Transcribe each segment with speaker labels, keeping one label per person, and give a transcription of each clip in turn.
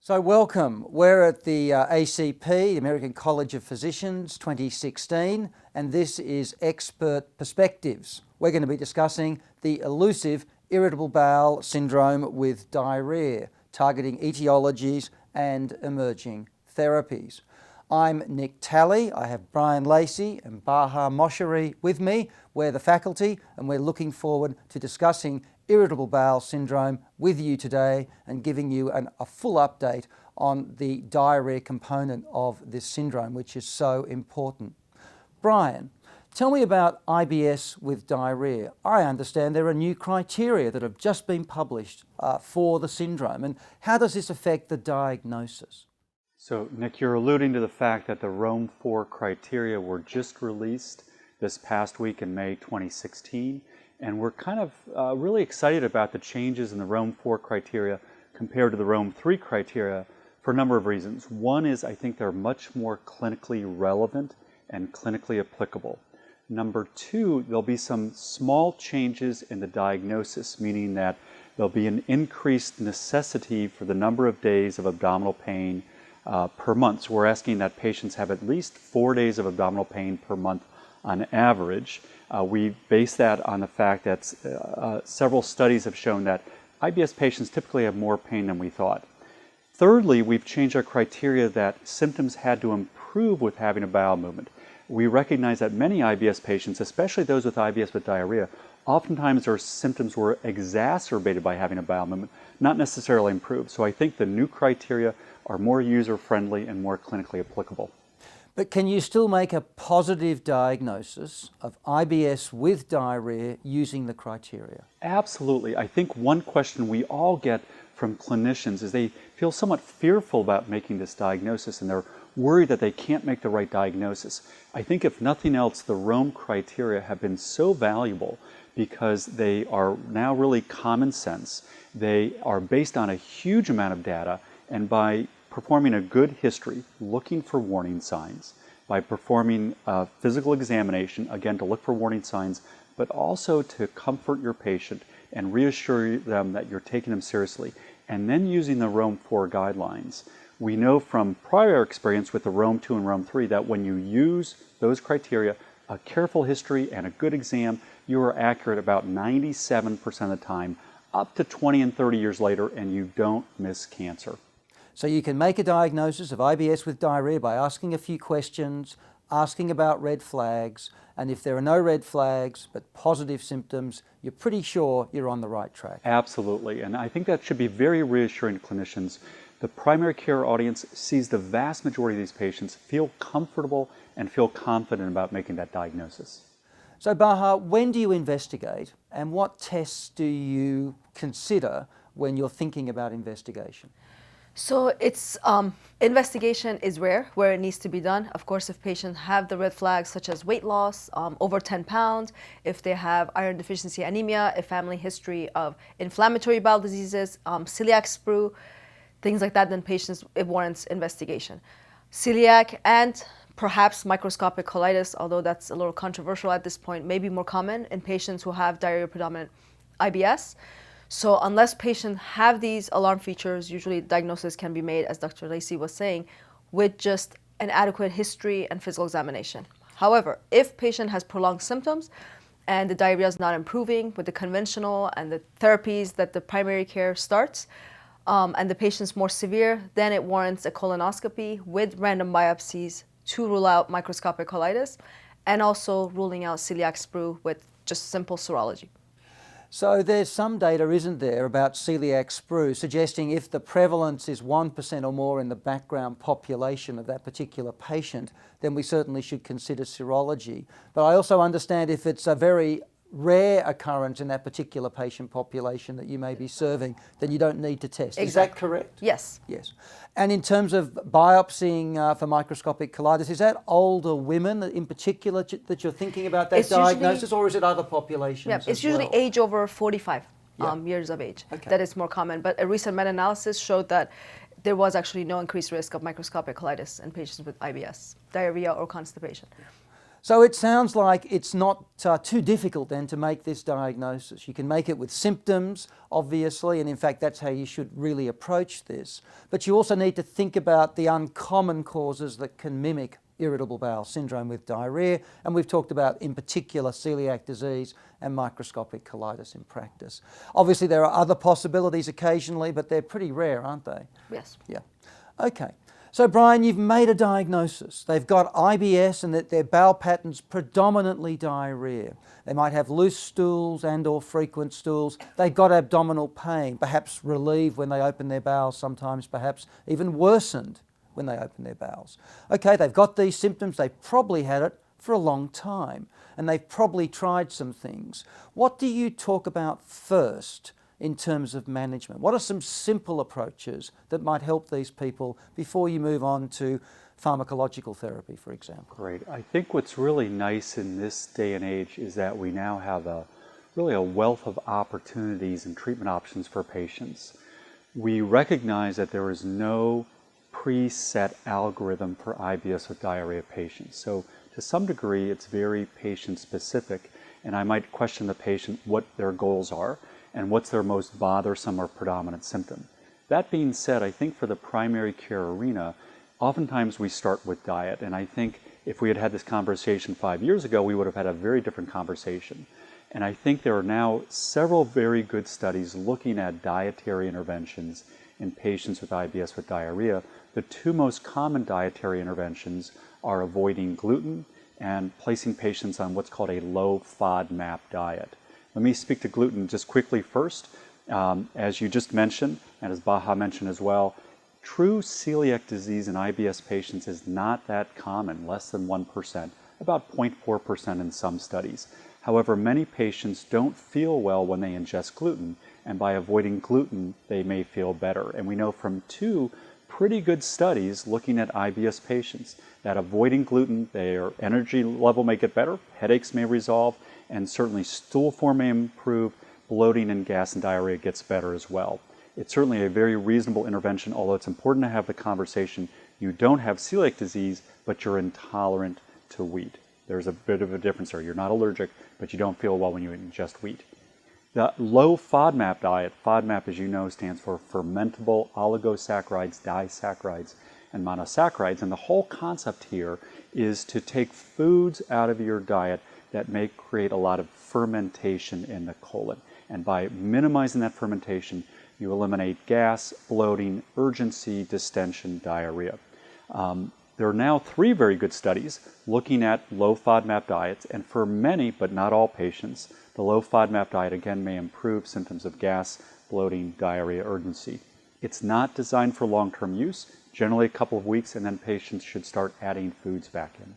Speaker 1: So welcome. We're at the ACP, the American College of Physicians 2016, and this is Expert Perspectives. We're going to be discussing the elusive irritable bowel syndrome with diarrhea, targeting etiologies and emerging therapies. I'm Nick Talley. I have Brian Lacey and Baha Moshari with me. We're the faculty, and we're looking forward to discussing irritable bowel syndrome with you today and giving you a full update on the diarrhea component of this syndrome, which is so important. Brian, tell me about IBS with diarrhea. I understand there are new criteria that have just been published for the syndrome, and how does this affect the diagnosis?
Speaker 2: So, Nick, you're alluding to the fact that the Rome 4 criteria were just released this past week in May 2016. And we're kind of really excited about the changes in the Rome 4 criteria compared to the Rome 3 criteria for a number of reasons. One is I think they're much more clinically relevant and clinically applicable. Number two, there'll be some small changes in the diagnosis, meaning that there'll be an increased necessity for the number of days of abdominal pain per month. So we're asking that patients have at least 4 days of abdominal pain per month on average. We base that on the fact that several studies have shown that IBS patients typically have more pain than we thought. Thirdly, we've changed our criteria that symptoms had to improve with having a bowel movement. We recognize that many IBS patients, especially those with IBS with diarrhea, oftentimes their symptoms were exacerbated by having a bowel movement, not necessarily improved. So I think the new criteria are more user-friendly and more clinically applicable.
Speaker 1: But can you still make a positive diagnosis of IBS with diarrhea using the criteria?
Speaker 2: Absolutely. I think one question we all get from clinicians is they feel somewhat fearful about making this diagnosis, and they're worried that they can't make the right diagnosis. I think if nothing else, the Rome criteria have been so valuable because they are now really common sense. They are based on a huge amount of data, and by performing a good history, looking for warning signs, by performing a physical examination, again to look for warning signs, but also to comfort your patient and reassure them that you're taking them seriously, and then using the Rome 4 guidelines. We know from prior experience with the Rome 2 and Rome 3 that when you use those criteria, a careful history and a good exam, you are accurate about 97% of the time, up to 20 and 30 years later, and you don't miss cancer.
Speaker 1: So you can make a diagnosis of IBS with diarrhea by asking a few questions, asking about red flags, and if there are no red flags but positive symptoms, you're pretty sure you're on the right track.
Speaker 2: Absolutely, and I think that should be very reassuring to clinicians. The primary care audience sees the vast majority of these patients feel comfortable and feel confident about making that diagnosis.
Speaker 1: So Baha, when do you investigate, and what tests do you consider when you're thinking about investigation?
Speaker 3: So it's investigation is rare where it needs to be done. Of course, if patients have the red flags such as weight loss, over 10 pounds, if they have iron deficiency anemia, a family history of inflammatory bowel diseases, celiac sprue, things like that, then patients, it warrants investigation. Celiac and perhaps microscopic colitis, although that's a little controversial at this point, may be more common in patients who have diarrhea predominant IBS. So unless patients have these alarm features, usually diagnosis can be made, as Dr. Lacey was saying, with just an adequate history and physical examination. However, if patient has prolonged symptoms and the diarrhea is not improving with the conventional and the therapies that the primary care starts, and the patient's more severe, then it warrants a colonoscopy with random biopsies to rule out microscopic colitis, and also ruling out celiac sprue with just simple serology.
Speaker 1: So there's some data, isn't there, about celiac sprue suggesting if the prevalence is 1% or more in the background population of that particular patient, then we certainly should consider serology. But I also understand if it's a very rare occurrence in that particular patient population that you may be serving, then you don't need to test.
Speaker 3: Exactly.
Speaker 1: Is that correct?
Speaker 3: Yes.
Speaker 1: Yes. And in terms of biopsying for microscopic colitis, is that older women in particular that you're thinking about that diagnosis, or is it other populations?
Speaker 3: Yeah, it's usually age over 45 years of age.
Speaker 1: Okay.
Speaker 3: That is more common. But a recent meta-analysis showed that there was actually no increased risk of microscopic colitis in patients with IBS, diarrhea or constipation.
Speaker 1: So it sounds like it's not too difficult then to make this diagnosis. You can make it with symptoms, obviously, and in fact that's how you should really approach this. But you also need to think about the uncommon causes that can mimic irritable bowel syndrome with diarrhea, and we've talked about in particular celiac disease and microscopic colitis in practice. Obviously there are other possibilities occasionally, but they're pretty rare, aren't they?
Speaker 3: Yes.
Speaker 1: Yeah. Okay. So Brian, you've made a diagnosis. They've got IBS and that their bowel pattern's predominantly diarrhea. They might have loose stools and or frequent stools. They've got abdominal pain, perhaps relieved when they open their bowels, sometimes perhaps even worsened when they open their bowels. Okay, they've got these symptoms. They've probably had it for a long time and they've probably tried some things. What do you talk about first in terms of management? What are some simple approaches that might help these people before you move on to pharmacological therapy, for example?
Speaker 2: Great. I think what's really nice in this day and age is that we now have really a wealth of opportunities and treatment options for patients. We recognize that there is no preset algorithm for IBS with diarrhea patients. So to some degree, it's very patient specific, and I might question the patient what their goals are and what's their most bothersome or predominant symptom. That being said, I think for the primary care arena, oftentimes we start with diet, and I think if we had had this conversation 5 years ago, we would have had a very different conversation. And I think there are now several very good studies looking at dietary interventions in patients with IBS with diarrhea. The two most common dietary interventions are avoiding gluten and placing patients on what's called a low Fodmap diet. Let me speak to gluten just quickly first. As you just mentioned, and as Baha mentioned as well, true celiac disease in IBS patients is not that common, less than 1%, about 0.4% in some studies. However, many patients don't feel well when they ingest gluten, and by avoiding gluten, they may feel better. And we know from two pretty good studies looking at IBS patients that avoiding gluten, their energy level may get better, headaches may resolve, and certainly stool form may improve, bloating and gas and diarrhea gets better as well. It's certainly a very reasonable intervention, although it's important to have the conversation. You don't have celiac disease, but you're intolerant to wheat. There's a bit of a difference there. You're not allergic, but you don't feel well when you ingest wheat. The low Fodmap diet, Fodmap as you know stands for fermentable oligosaccharides, disaccharides, and monosaccharides. And the whole concept here is to take foods out of your diet that may create a lot of fermentation in the colon. And by minimizing that fermentation, you eliminate gas, bloating, urgency, distension, diarrhea. There are now 3 very good studies looking at low Fodmap diets, and for many, but not all patients, the low Fodmap diet again may improve symptoms of gas, bloating, diarrhea, urgency. It's not designed for long-term use, generally a couple of weeks, and then patients should start adding foods back in.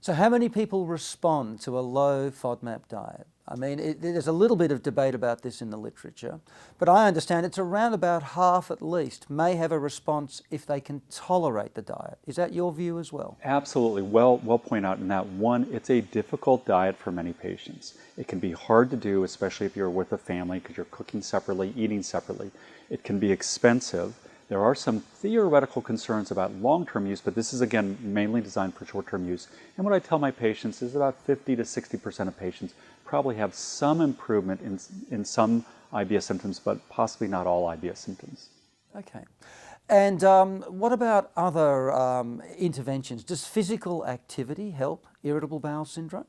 Speaker 1: So how many people respond to a low Fodmap diet? I mean, there's a little bit of debate about this in the literature, but I understand it's around about half at least may have a response if they can tolerate the diet. Is that your view as well?
Speaker 2: Absolutely. Well pointed out in that. One, it's a difficult diet for many patients. It can be hard to do, especially if you're with a family because you're cooking separately, eating separately. It can be expensive. There are some theoretical concerns about long-term use, but this is, again, mainly designed for short-term use. And what I tell my patients is about 50 to 60% of patients probably have some improvement in some IBS symptoms, but possibly not all IBS symptoms.
Speaker 1: Okay. And what about other interventions? Does physical activity help irritable bowel syndrome?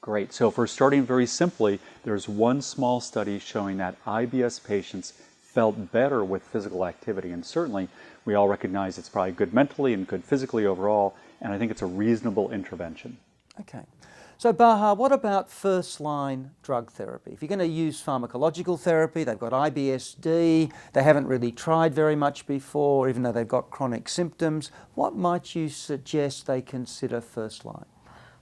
Speaker 2: Great. So if we're starting very simply, there's one small study showing that IBS patients felt better with physical activity, and certainly we all recognize it's probably good mentally and good physically overall, and I think it's a reasonable intervention.
Speaker 1: Okay. So Baha, what about first-line drug therapy? If you're going to use pharmacological therapy, they've got IBS-D, they haven't really tried very much before, even though they've got chronic symptoms, what might you suggest they consider first-line?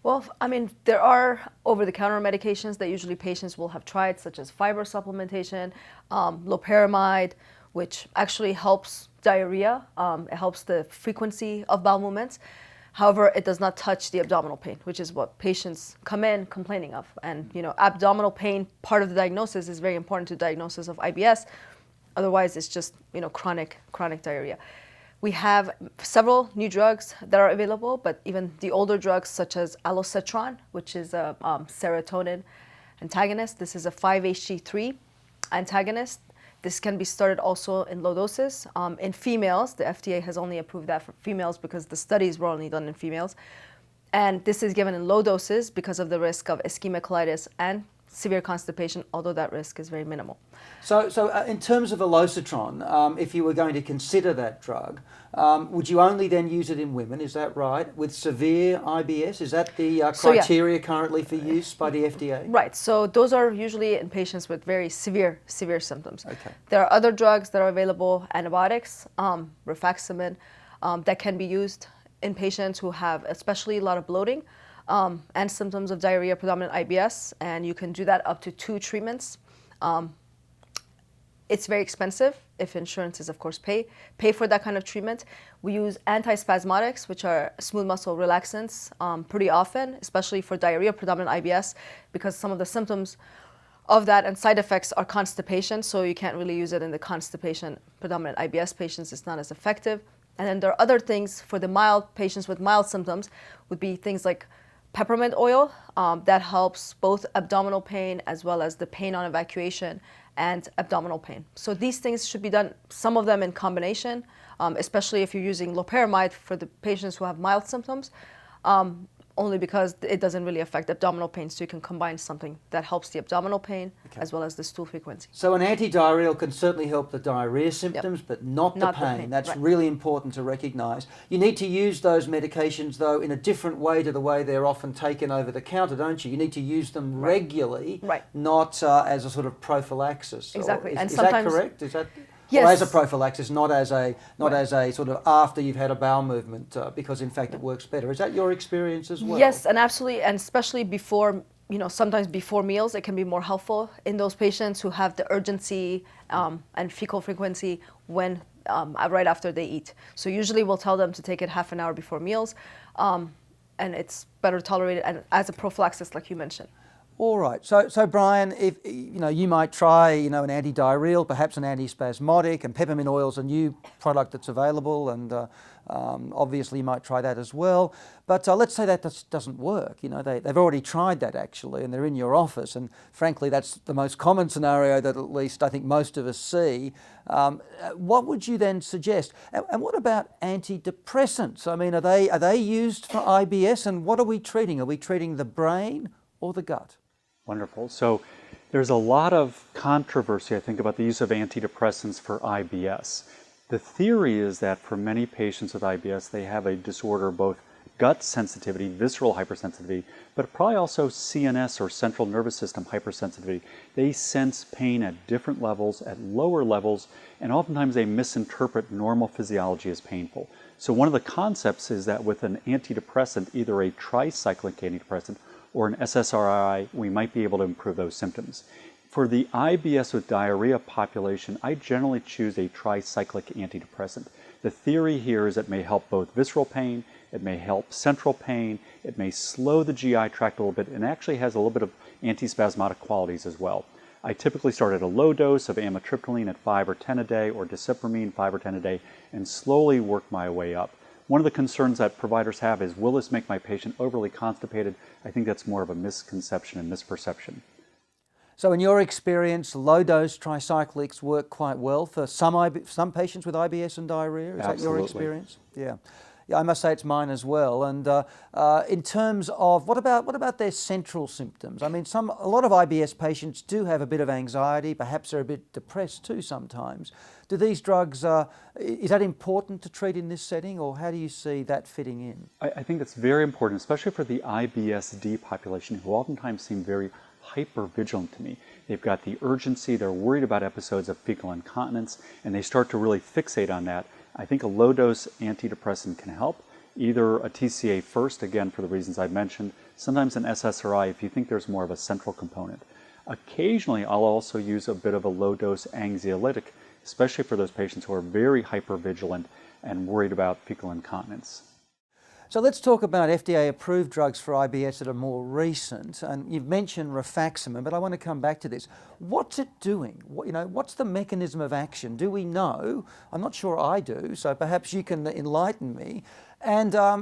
Speaker 3: Well, I mean, there are over-the-counter medications that usually patients will have tried, such as fiber supplementation, loperamide, which actually helps diarrhea. It helps the frequency of bowel movements. However, it does not touch the abdominal pain, which is what patients come in complaining of. And, you know, abdominal pain, part of the diagnosis, is very important to diagnosis of IBS. Otherwise, it's just, you know, chronic diarrhea. We have several new drugs that are available, but even the older drugs such as allocetrone, which is a serotonin antagonist. This is a 5-HT3 antagonist. This can be started also in low doses. In females, the FDA has only approved that for females because the studies were only done in females. And this is given in low doses because of the risk of ischemic colitis and severe constipation, although that risk is very minimal.
Speaker 1: So in terms of allocetrone, if you were going to consider that drug, would you only then use it in women, is that right? With severe IBS, is that the criteria currently for use by the FDA?
Speaker 3: Right, so those are usually in patients with very severe symptoms.
Speaker 1: Okay.
Speaker 3: There are other drugs that are available, antibiotics, rifaximin, that can be used in patients who have especially a lot of bloating and symptoms of diarrhea, predominant IBS, and you can do that up to 2 treatments. It's very expensive if insurance is, of course, pay for that kind of treatment. We use anti-spasmodics, which are smooth muscle relaxants, pretty often, especially for diarrhea, predominant IBS, because some of the symptoms of that and side effects are constipation, so you can't really use it in the constipation, predominant IBS patients. It's not as effective. And then there are other things for the mild patients with mild symptoms, would be things like peppermint oil that helps both abdominal pain as well as the pain on evacuation and abdominal pain. So these things should be done, some of them in combination, especially if you're using loperamide for the patients who have mild symptoms, only because it doesn't really affect abdominal pain, so you can combine something that helps the abdominal pain as well as the stool frequency.
Speaker 1: So an antidiarrheal can certainly help the diarrhea symptoms, but not the pain. That's right. Really important to recognise. You need to use those medications, though, in a different way to the way they're often taken over the counter, don't you? You need to use them regularly, not as a sort of prophylaxis.
Speaker 3: Exactly.
Speaker 1: Is that correct? Is that...
Speaker 3: Yes.
Speaker 1: Or as a prophylaxis, not as a sort of after you've had a bowel movement, because in fact it works better. Is that your experience as well?
Speaker 3: Yes, and absolutely, and especially before, sometimes before meals, it can be more helpful in those patients who have the urgency and fecal frequency when right after they eat. So usually we'll tell them to take it half an hour before meals, and it's better tolerated and as a prophylaxis, like you mentioned.
Speaker 1: All right. So Brian, if you might try an antidiarrheal, perhaps an antispasmodic, and peppermint oil is a new product that's available, and obviously you might try that as well. But let's say that doesn't work. They've already tried that actually, and they're in your office, and frankly that's the most common scenario that at least I think most of us see. What would you then suggest? And what about antidepressants? I mean, are they used for IBS, and what are we treating? Are we treating the brain or the gut?
Speaker 2: Wonderful. So there's a lot of controversy, I think, about the use of antidepressants for IBS. The theory is that for many patients with IBS, they have a disorder, both gut sensitivity, visceral hypersensitivity, but probably also CNS or central nervous system hypersensitivity. They sense pain at different levels, at lower levels, and oftentimes they misinterpret normal physiology as painful. So one of the concepts is that with an antidepressant, either a tricyclic antidepressant or an SSRI, we might be able to improve those symptoms. For the IBS with diarrhea population, I generally choose a tricyclic antidepressant. The theory here is it may help both visceral pain, it may help central pain, it may slow the GI tract a little bit, and actually has a little bit of antispasmodic qualities as well. I typically start at a low dose of amitriptyline at 5 or 10 a day, or desipramine 5 or 10 a day, and slowly work my way up. One of the concerns that providers have is, will this make my patient overly constipated? I think that's more of a misconception and misperception.
Speaker 1: So in your experience, low-dose tricyclics work quite well for some patients with IBS and diarrhea? Is
Speaker 2: Absolutely.
Speaker 1: That your experience? Yeah. Yeah, I must say it's mine as well. And in terms of, what about their central symptoms? I mean, a lot of IBS patients do have a bit of anxiety, perhaps they're a bit depressed too sometimes. Do these drugs, is that important to treat in this setting, or how do you see that fitting in?
Speaker 2: I think that's very important, especially for the IBS-D population, who oftentimes seem very hypervigilant to me. They've got the urgency, they're worried about episodes of fecal incontinence, and they start to really fixate on that. I think a low-dose antidepressant can help, either a TCA first, again for the reasons I've mentioned, sometimes an SSRI if you think there's more of a central component. Occasionally I'll also use a bit of a low-dose anxiolytic, especially for those patients who are very hypervigilant and worried about fecal incontinence.
Speaker 1: So let's talk about FDA-approved drugs for IBS that are more recent. And you've mentioned rifaximin, but I want to come back to this. What's it doing? What's the mechanism of action? Do we know? I'm not sure I do, so perhaps you can enlighten me. And how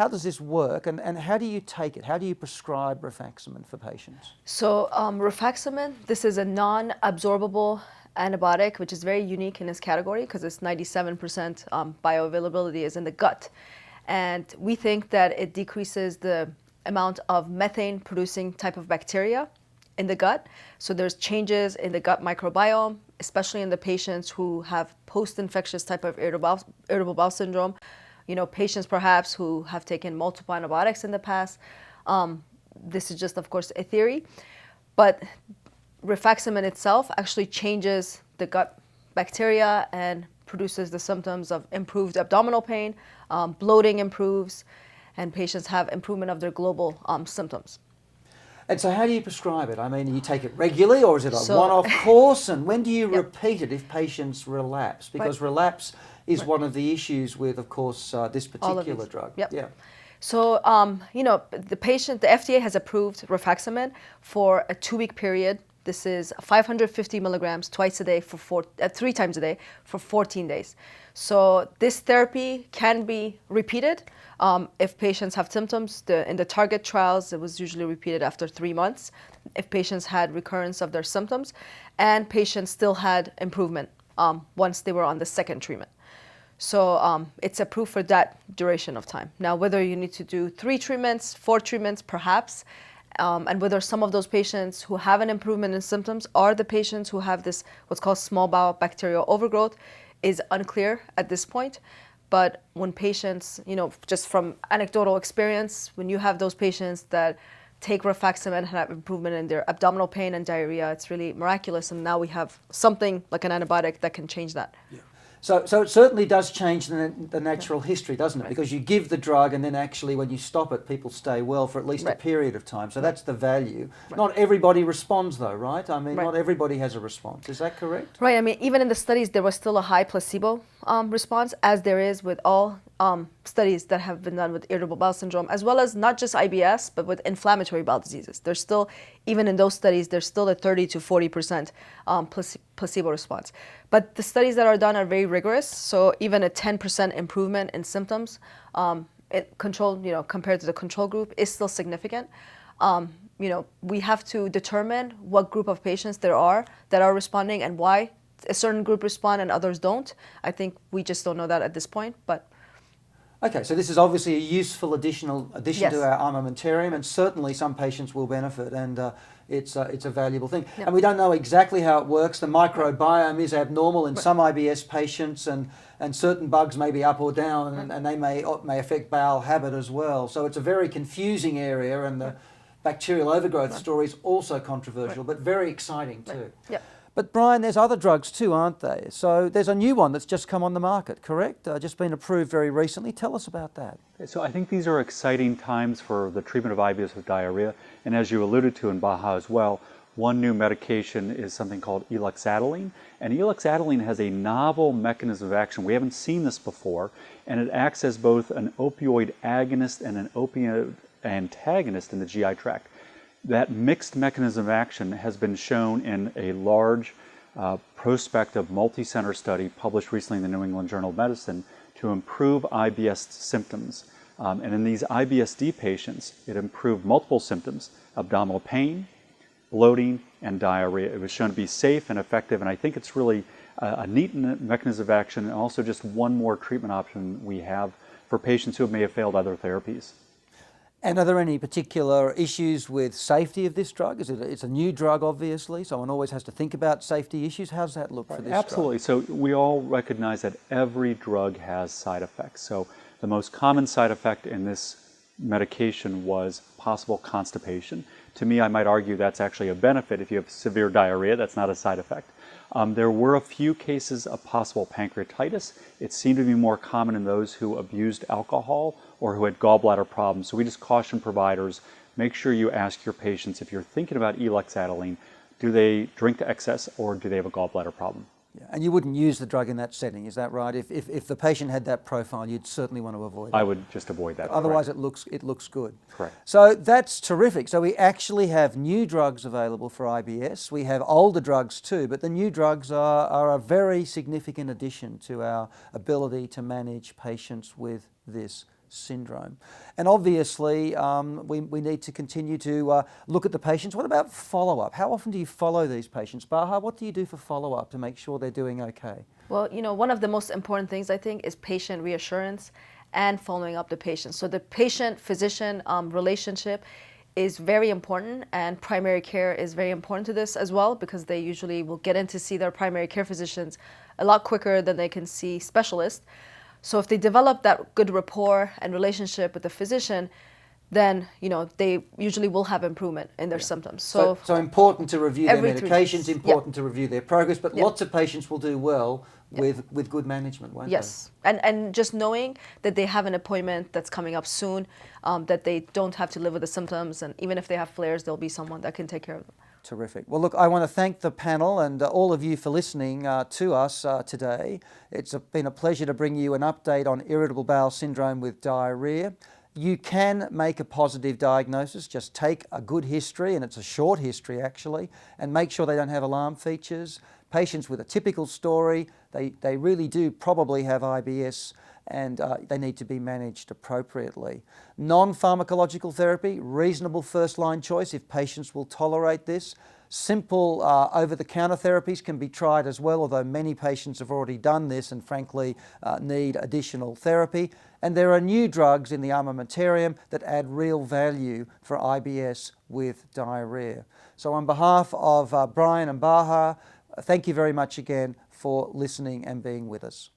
Speaker 1: does this work, and how do you take it? How do you prescribe rifaximin for patients?
Speaker 3: So rifaximin, this is a non-absorbable antibiotic, which is very unique in this category because it's 97% bioavailability is in the gut. And we think that it decreases the amount of methane-producing type of bacteria in the gut. So there's changes in the gut microbiome, especially in the patients who have post-infectious type of irritable bowel syndrome. Patients perhaps who have taken multiple antibiotics in the past. This is just, of course, a theory. But rifaximin itself actually changes the gut bacteria and produces the symptoms of improved abdominal pain, bloating improves, and patients have improvement of their global symptoms.
Speaker 1: And so how do you prescribe it? I mean, you take it regularly, or is it a one-off course? And when do you repeat it if patients relapse? Because relapse is one of the issues with, of course, this particular drug.
Speaker 3: Yep.
Speaker 1: Yeah.
Speaker 3: So, the FDA has approved rifaximin for a 2-week period. This is 550 milligrams twice a day for 3 times a day for 14 days. So this therapy can be repeated if patients have symptoms. In the target trials, it was usually repeated after 3 months if patients had recurrence of their symptoms and patients still had improvement once they were on the second treatment. So it's approved for that duration of time. Now, whether you need to do 3 treatments, 4 treatments, perhaps, and whether some of those patients who have an improvement in symptoms are the patients who have this what's called small bowel bacterial overgrowth is unclear at this point. But when patients, just from anecdotal experience, when you have those patients that take rifaximin and have improvement in their abdominal pain and diarrhea, it's really miraculous. And now we have something like an antibiotic that can change that.
Speaker 1: Yeah. So it certainly does change the natural history, doesn't it? Because you give the drug and then actually when you stop it, people stay well for at least a period of time. So that's the value. Not everybody responds though, right? I mean, not everybody has a response. Is that correct?
Speaker 3: Right. I mean, even in the studies, there was still a high placebo response, as there is with all studies that have been done with irritable bowel syndrome, as well as not just IBS, but with inflammatory bowel diseases. There's still, even in those studies, there's still a 30 to 40% placebo response. But the studies that are done are very rigorous. So even a 10% improvement in symptoms, compared to the control group, is still significant. We have to determine what group of patients there are that are responding and why a certain group respond and others don't. I think we just don't know that at this point, but.
Speaker 1: Okay, so this is obviously a useful addition to our armamentarium, and certainly some patients will benefit, and it's a valuable thing. Yep. And we don't know exactly how it works. The microbiome is abnormal in some IBS patients, and certain bugs may be up or down, and they may affect bowel habit as well. So it's a very confusing area, and the bacterial overgrowth story is also controversial, but very exciting too.
Speaker 3: Yep.
Speaker 1: But Brian, there's other drugs too, aren't there? So there's a new one that's just come on the market, correct? Just been approved very recently. Tell us about that.
Speaker 2: So I think these are exciting times for the treatment of IBS with diarrhea. And as you alluded to in Baha as well, one new medication is something called Helix Adaline. And Helix Adaline has a novel mechanism of action. We haven't seen this before. And it acts as both an opioid agonist and an opioid antagonist in the GI tract. That mixed mechanism of action has been shown in a large prospective multi-center study published recently in the New England Journal of Medicine to improve IBS symptoms. And in these IBS-D patients, it improved multiple symptoms: abdominal pain, bloating, and diarrhea. It was shown to be safe and effective, and I think it's really a neat mechanism of action, and also just one more treatment option we have for patients who may have failed other therapies.
Speaker 1: And are there any particular issues with safety of this drug? It's a new drug, obviously, so one always has to think about safety issues. How does that look for this
Speaker 2: Absolutely.
Speaker 1: drug?
Speaker 2: So we all recognize that every drug has side effects. So the most common side effect in this medication was possible constipation. To me, I might argue that's actually a benefit. If you have severe diarrhea, that's not a side effect. There were a few cases of possible pancreatitis. It seemed to be more common in those who abused alcohol or who had gallbladder problems. So we just caution providers, make sure you ask your patients, if you're thinking about Helix Adaline, do they drink to excess or do they have a gallbladder problem?
Speaker 1: Yeah. And you wouldn't use the drug in that setting, is that right? If the patient had that profile, you'd certainly want to avoid it.
Speaker 2: I would just avoid that.
Speaker 1: Otherwise,
Speaker 2: correct.
Speaker 1: it looks good.
Speaker 2: Correct.
Speaker 1: So that's terrific. So we actually have new drugs available for IBS. We have older drugs too, but the new drugs are a very significant addition to our ability to manage patients with this syndrome. And obviously, we need to continue to look at the patients. What about follow-up? How often do you follow these patients? Baha, what do you do for follow-up to make sure they're doing okay?
Speaker 3: Well, one of the most important things, I think, is patient reassurance and following up the patient. So the patient-physician relationship is very important, and primary care is very important to this as well, because they usually will get in to see their primary care physicians a lot quicker than they can see specialists. So if they develop that good rapport and relationship with the physician, then they usually will have improvement in their symptoms.
Speaker 1: So important to review their
Speaker 3: every 3
Speaker 1: medications,
Speaker 3: weeks.
Speaker 1: important to review their progress, but
Speaker 3: Yep.
Speaker 1: lots of patients will do well with good management, won't
Speaker 3: Yes, and just knowing that they have an appointment that's coming up soon, that they don't have to live with the symptoms, and even if they have flares, there'll be someone that can take care of them.
Speaker 1: Terrific. Well, look, I want to thank the panel and all of you for listening to us today. It's been a pleasure to bring you an update on irritable bowel syndrome with diarrhea. You can make a positive diagnosis. Just take a good history, and it's a short history actually, and make sure they don't have alarm features. Patients with a typical story, they really do probably have IBS, and they need to be managed appropriately. Non-pharmacological therapy, reasonable first-line choice if patients will tolerate this. Simple over-the-counter therapies can be tried as well, although many patients have already done this and frankly need additional therapy. And there are new drugs in the armamentarium that add real value for IBS with diarrhea. So on behalf of Brian and Baha, thank you very much again for listening and being with us.